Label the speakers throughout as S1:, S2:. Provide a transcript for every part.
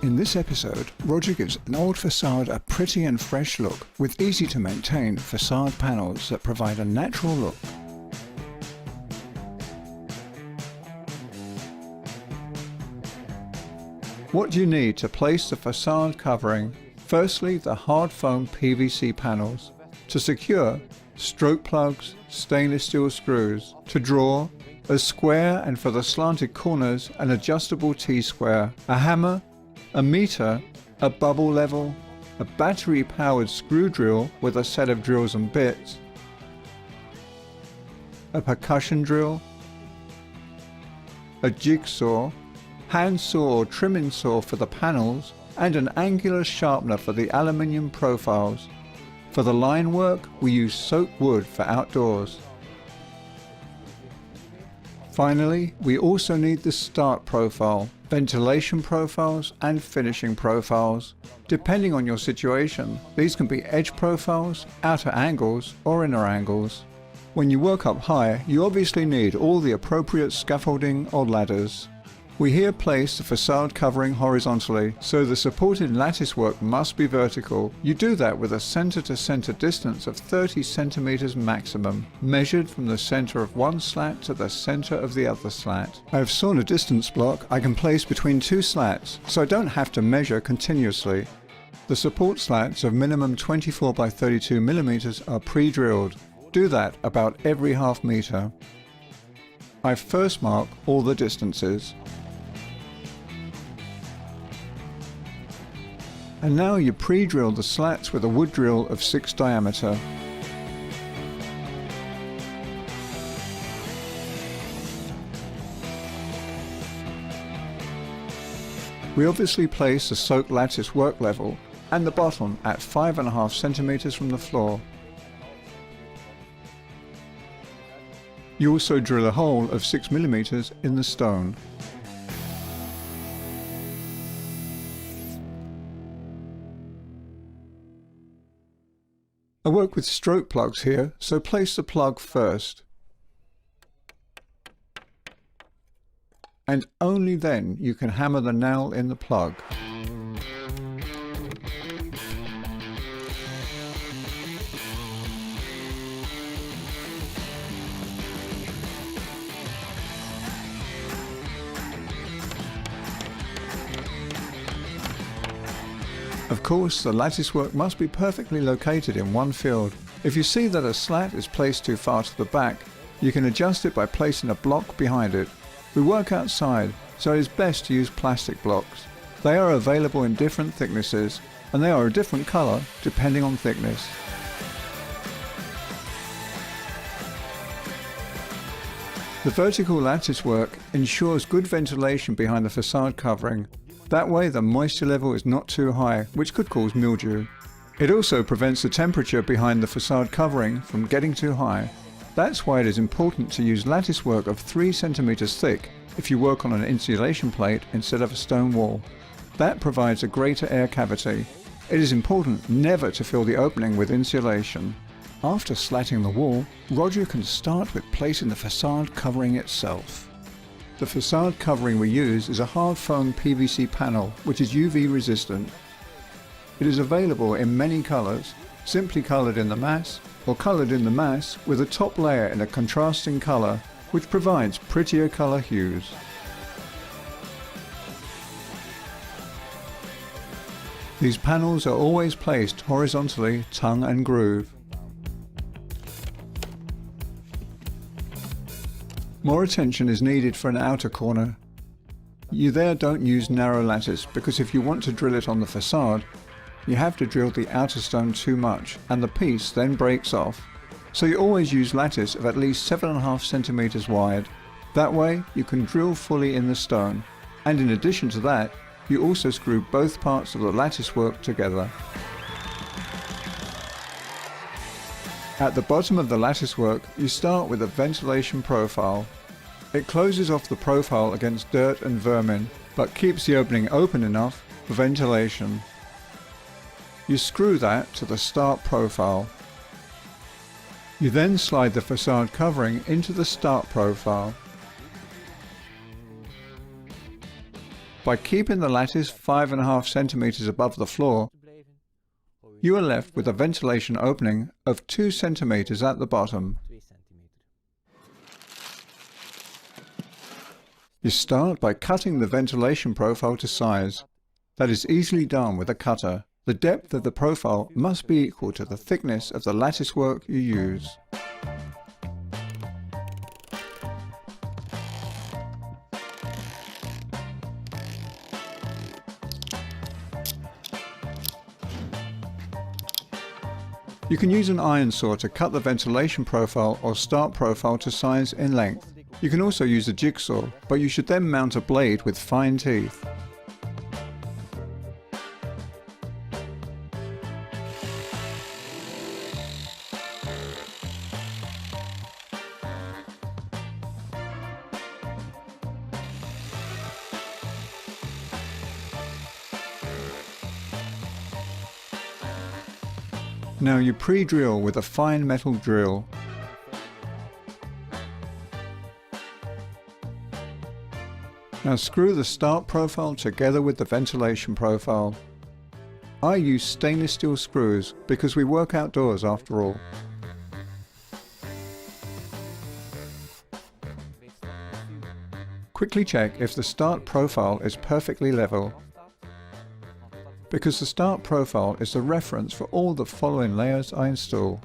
S1: In this episode, Roger gives an old facade a pretty and fresh look with easy to maintain facade panels that provide a natural look. What do you need to place the facade covering? Firstly, the hard foam PVC panels. To secure, stroke plugs, stainless steel screws. To draw, a square, and for the slanted corners, an adjustable T-square, a hammer, a meter, a bubble level, a battery-powered screw drill with a set of drills and bits, a percussion drill, a jigsaw, hand saw or trimming saw for the panels, and an angular sharpener for the aluminium profiles. For the line work, we use soaked wood for outdoors. Finally, we also need the start profile, ventilation profiles and finishing profiles. Depending on your situation, these can be edge profiles, outer angles or inner angles. When you work up high, you obviously need all the appropriate scaffolding or ladders. We here place the facade covering horizontally, so the supported lattice work must be vertical. You do that with a center-to-center distance of 30 centimeters maximum, measured from the center of one slat to the center of the other slat. I have sawn a distance block I can place between two slats, so I don't have to measure continuously. The support slats of minimum 24 by 32 millimeters are pre-drilled. Do that about every half meter. I first mark all the distances. And now you pre-drill the slats with a wood drill of 6 diameter. We obviously place the soaked lattice work level and the bottom at 5.5 centimeters from the floor. You also drill a hole of 6 millimeters in the stone. I work with stroke plugs here, so place the plug first. And only then you can hammer the nail in the plug. Of course, the lattice work must be perfectly located in one field. If you see that a slat is placed too far to the back, you can adjust it by placing a block behind it. We work outside, so it is best to use plastic blocks. They are available in different thicknesses, and they are a different color depending on thickness. The vertical lattice work ensures good ventilation behind the facade covering. That way the moisture level is not too high, which could cause mildew. It also prevents the temperature behind the facade covering from getting too high. That's why it is important to use lattice work of 3 centimeters thick if you work on an insulation plate instead of a stone wall. That provides a greater air cavity. It is important never to fill the opening with insulation. After slatting the wall, Roger can start with placing the facade covering itself. The facade covering we use is a hard foam PVC panel which is UV resistant. It is available in many colours, simply coloured in the mass or coloured in the mass with a top layer in a contrasting colour which provides prettier colour hues. These panels are always placed horizontally, tongue and groove. More attention is needed for an outer corner. You there don't use narrow lattice because if you want to drill it on the facade, you have to drill the outer stone too much and the piece then breaks off. So you always use lattice of at least 7.5 centimeters wide. That way you can drill fully in the stone, and in addition to that, you also screw both parts of the lattice work together. At the bottom of the lattice work, you start with a ventilation profile. It closes off the profile against dirt and vermin, but keeps the opening open enough for ventilation. You screw that to the start profile. You then slide the facade covering into the start profile. By keeping the lattice 5.5 centimeters above the floor, you are left with a ventilation opening of 2 centimeters at the bottom. You start by cutting the ventilation profile to size. That is easily done with a cutter. The depth of the profile must be equal to the thickness of the lattice work you use. You can use an iron saw to cut the ventilation profile or start profile to size in length. You can also use a jigsaw, but you should then mount a blade with fine teeth. Now you pre-drill with a fine metal drill. Now screw the start profile together with the ventilation profile. I use stainless steel screws because we work outdoors after all. Quickly check if the start profile is perfectly level, because the start profile is the reference for all the following layers I install.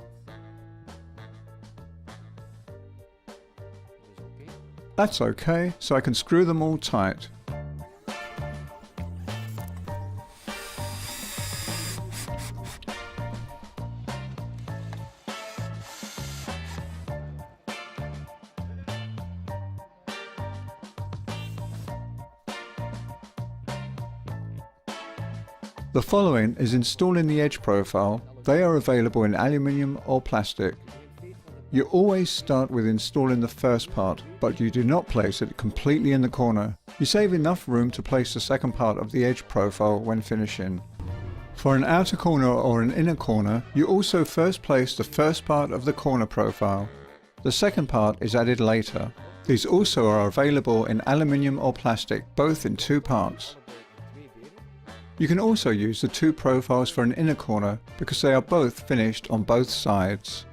S1: That's okay, so I can screw them all tight. The following is installing the edge profile. They are available in aluminium or plastic. You always start with installing the first part, but you do not place it completely in the corner. You save enough room to place the second part of the edge profile when finishing. For an outer corner or an inner corner, you also first place the first part of the corner profile. The second part is added later. These also are available in aluminium or plastic, both in 2 parts. You can also use the 2 profiles for an inner corner because they are both finished on both sides.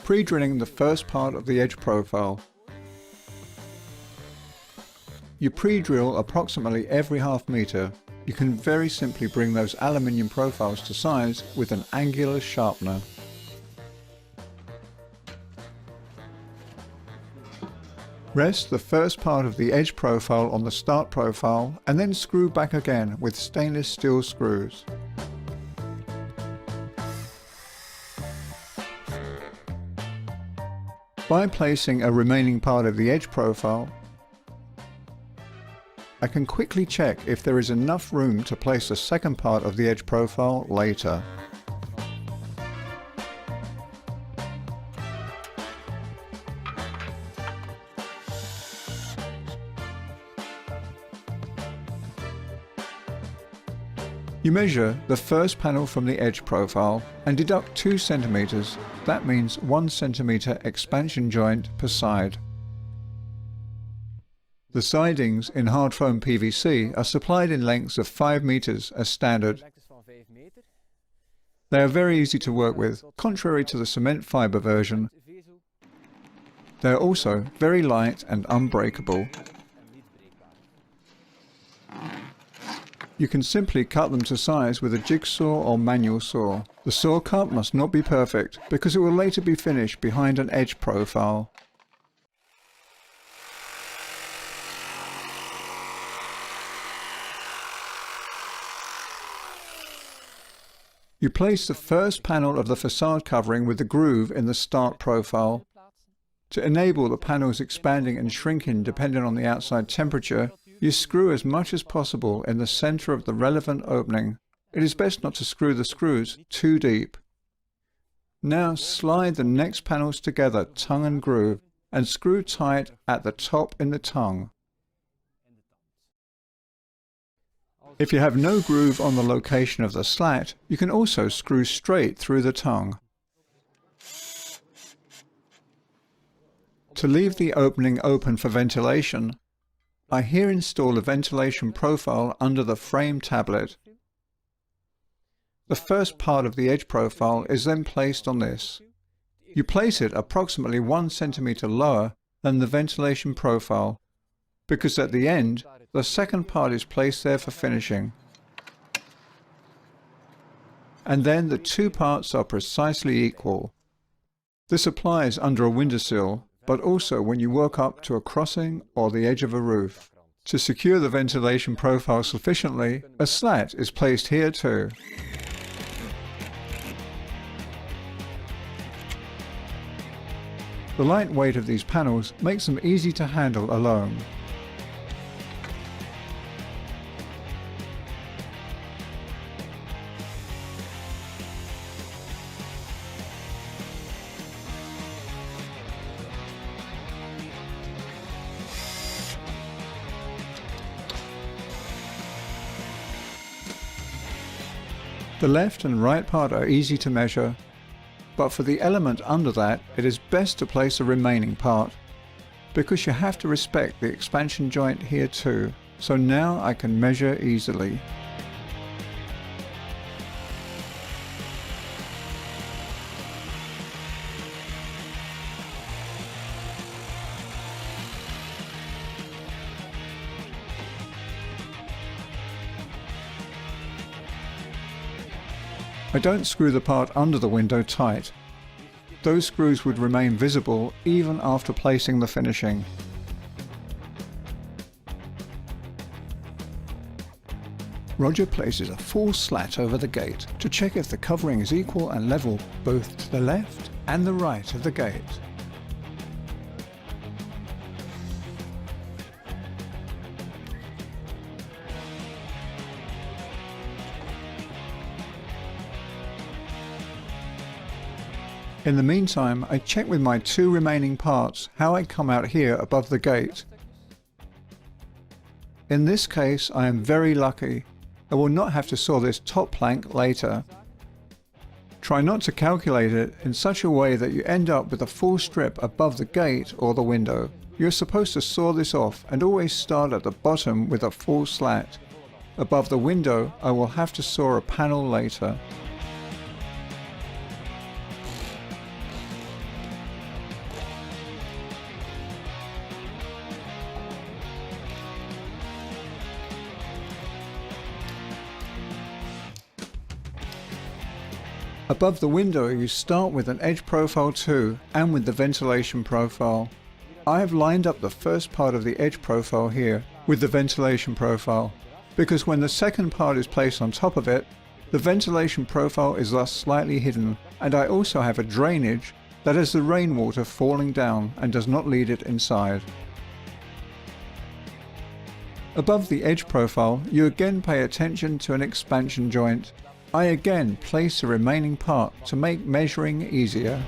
S1: Pre-drilling the first part of the edge profile. You pre-drill approximately every half meter. You can very simply bring those aluminium profiles to size with an angular sharpener. Rest the first part of the edge profile on the start profile and then screw back again with stainless steel screws. By placing a remaining part of the edge profile, I can quickly check if there is enough room to place the second part of the edge profile later. You measure the first panel from the edge profile and deduct 2 centimeters. That means 1 centimeter expansion joint per side. The sidings in hard foam PVC are supplied in lengths of 5 meters as standard. They are very easy to work with, contrary to the cement fiber version. They are also very light and unbreakable. You can simply cut them to size with a jigsaw or manual saw. The saw cut must not be perfect because it will later be finished behind an edge profile. You place the first panel of the facade covering with the groove in the start profile. To enable the panels expanding and shrinking depending on the outside temperature, you screw as much as possible in the center of the relevant opening. It is best not to screw the screws too deep. Now slide the next panels together tongue and groove and screw tight at the top in the tongue. If you have no groove on the location of the slat, you can also screw straight through the tongue. To leave the opening open for ventilation, I here install a ventilation profile under the frame tablet. The first part of the edge profile is then placed on this. You place it approximately 1 centimeter lower than the ventilation profile, because at the end, the second part is placed there for finishing. And then the two parts are precisely equal. This applies under a windowsill, but also when you work up to a crossing or the edge of a roof. To secure the ventilation profile sufficiently, a slat is placed here too. The light weight of these panels makes them easy to handle alone. The left and right part are easy to measure, but for the element under that, it is best to place the remaining part, because you have to respect the expansion joint here too, so now I can measure easily. I don't screw the part under the window tight. Those screws would remain visible even after placing the finishing. Roger places a full slat over the gate to check if the covering is equal and level both to the left and the right of the gate. In the meantime, I check with my two remaining parts how I come out here above the gate. In this case, I am very lucky. I will not have to saw this top plank later. Try not to calculate it in such a way that you end up with a full strip above the gate or the window. You're supposed to saw this off and always start at the bottom with a full slat. Above the window, I will have to saw a panel later. Above the window you start with an edge profile too, and with the ventilation profile. I have lined up the first part of the edge profile here with the ventilation profile, because when the second part is placed on top of it, the ventilation profile is thus slightly hidden, and I also have a drainage that is the rainwater falling down and does not lead it inside. Above the edge profile you again pay attention to an expansion joint. I again place the remaining part to make measuring easier.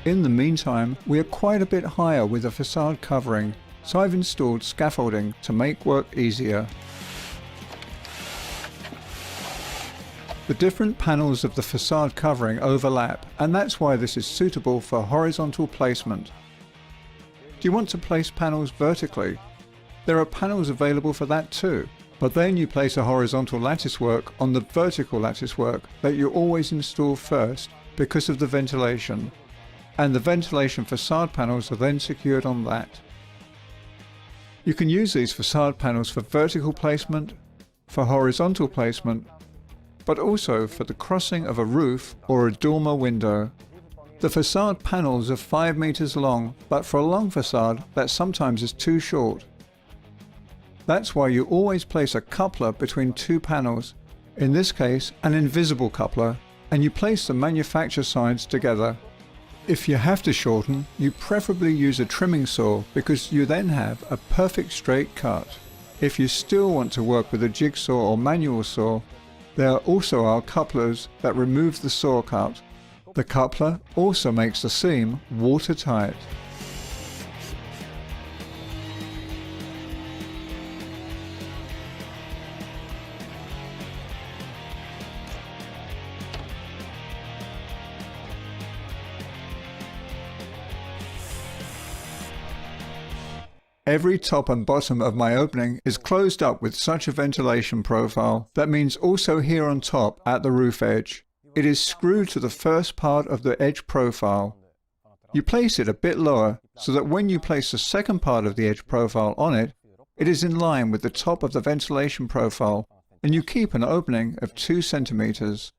S1: In the meantime, we are quite a bit higher with the facade covering, so I've installed scaffolding to make work easier. The different panels of the facade covering overlap, and that's why this is suitable for horizontal placement. Do you want to place panels vertically? There are panels available for that too, but then you place a horizontal latticework on the vertical latticework that you always install first because of the ventilation, and the ventilation facade panels are then secured on that. You can use these facade panels for vertical placement, for horizontal placement, but also for the crossing of a roof or a dormer window. The facade panels are 5 meters long, but for a long facade that sometimes is too short. That's why you always place a coupler between two panels, in this case an invisible coupler, and you place the manufacture sides together. If you have to shorten, you preferably use a trimming saw because you then have a perfect straight cut. If you still want to work with a jigsaw or manual saw, there also are couplers that remove the saw cut. The coupler also makes the seam watertight. Every top and bottom of my opening is closed up with such a ventilation profile. That means also here on top at the roof edge. It is screwed to the first part of the edge profile. You place it a bit lower so that when you place the second part of the edge profile on it, it is in line with the top of the ventilation profile, and you keep an opening of 2 centimeters.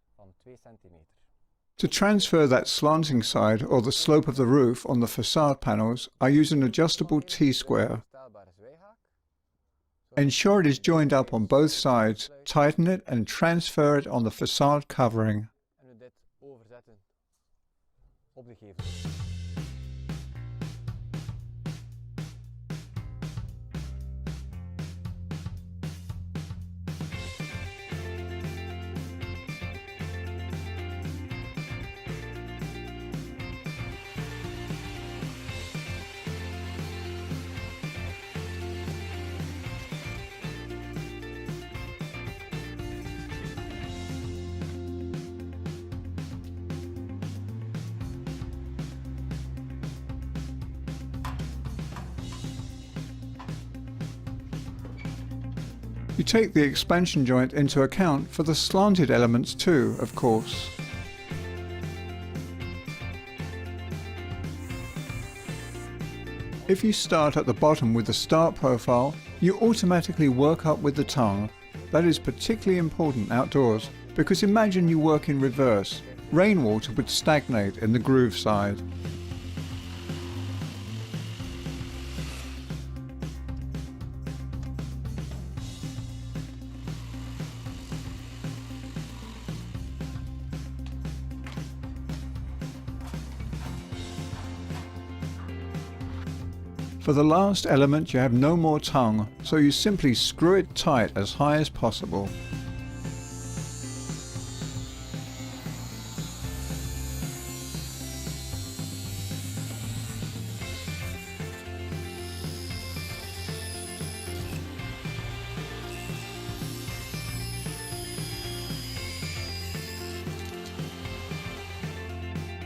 S1: To transfer that slanting side or the slope of the roof on the facade panels, I use an adjustable T-square. Ensure it is joined up on both sides, tighten it and transfer it on the facade covering. You take the expansion joint into account for the slanted elements too, of course. If you start at the bottom with the start profile, you automatically work up with the tongue. That is particularly important outdoors, because imagine you work in reverse. Rainwater would stagnate in the groove side. For the last element you have no more tongue, so you simply screw it tight as high as possible.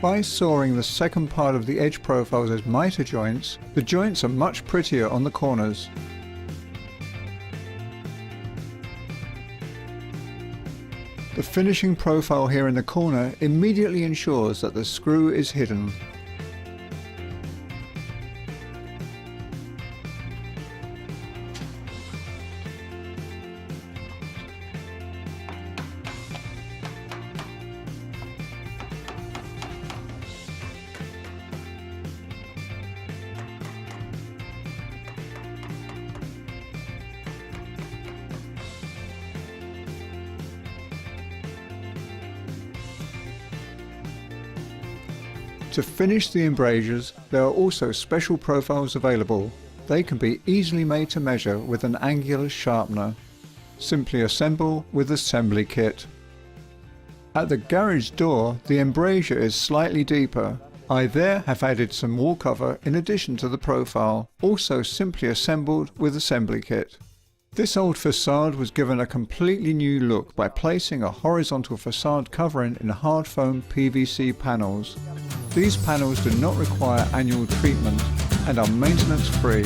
S1: By sawing the second part of the edge profiles as miter joints, the joints are much prettier on the corners. The finishing profile here in the corner immediately ensures that the screw is hidden. To finish the embrasures, there are also special profiles available. They can be easily made to measure with an angular sharpener. Simply assemble with assembly kit. At the garage door, the embrasure is slightly deeper. I there have added some wall cover in addition to the profile, also simply assembled with assembly kit. This old facade was given a completely new look by placing a horizontal facade covering in hard foam PVC panels. These panels do not require annual treatment and are maintenance free.